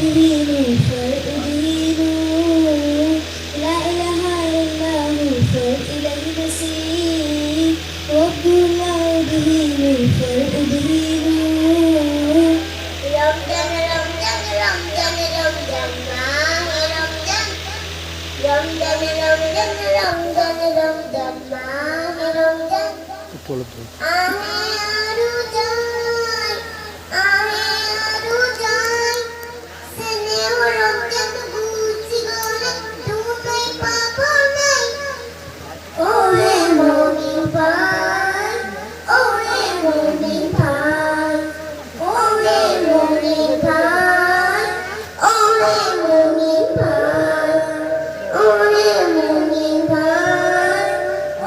أدهنوا فأدهنوا لا إله إلا هو فإليه المصير وابدوا لا أدهنوا فأدهنوا রমজান রমজান রমজান রমজান মাহে রমজান রমজান রমজান রমজান রমজান মাহে রমজান আহে আরু যায় আহে আরু যায় স্নেহ রমজান বুঝি গলে তুমি পাবো নাই ওরে মুমিন ভাই ওরে মুমিন ভাই ওরে মুমিন ভাই ওরে মুমিন ভাই ওরে মুমিন ভাই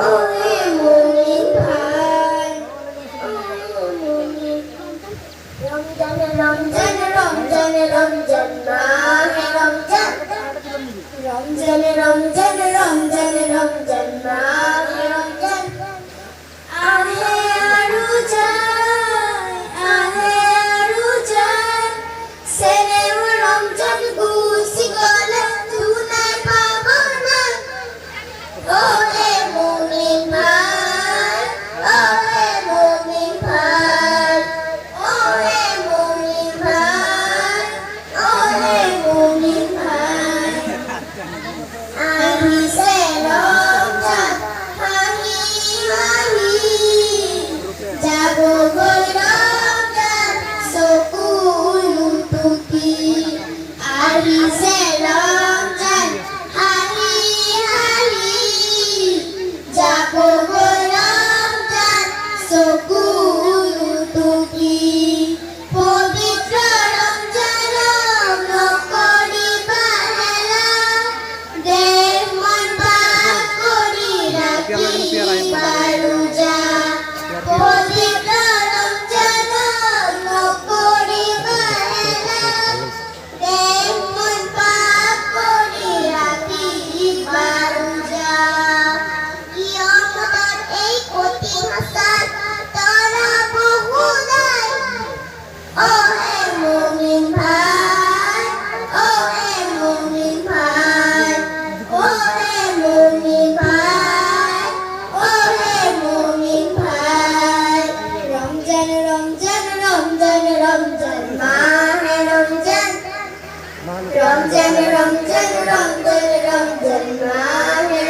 ওরে মুমিন ভাই ওরে মুমিন রমজান রমজান রমজান রমজান মাহে রমজান রমজান রমজান রমজান রমজান মাহে রমজান আহে আরু যায় আহে আরু যায় স্নেহ রমজান গুছি গলে তুনাই পাবো না ওরে মুমিন ভাই ওরে মুমিন ভাই ওরে মুমিন ভাই ওরে মুমিন ভাই আহিছে রমজান হাহি হাহি যাব গৈ রমজান চকুৰ টুকি আহিছে ৰমজান হাহি হাহি যাব গৈ ৰমজান চকুৰ টুকি পবিত্ৰ ৰমজানক নকৰিবা হেলা দেহ মন পাক কৰি ৰাখিবা ৰোজা পবিত্ৰ ৰমজানক নকৰিবা হেলা দেহ মন পাক কৰি ৰাখিবা ৰোজা কিয়ামতৰ এই কঠিন হাচাত তৰা বহু নাই ওহে মুমিন ভাই ওহে মুমিন ভাই ওহে মুমিন ভাই ওহে মুমিন ভাই রমজান রমজান রমজান রমজান মাহে রমজান রমজান রমজান রমজান রমজান মাহে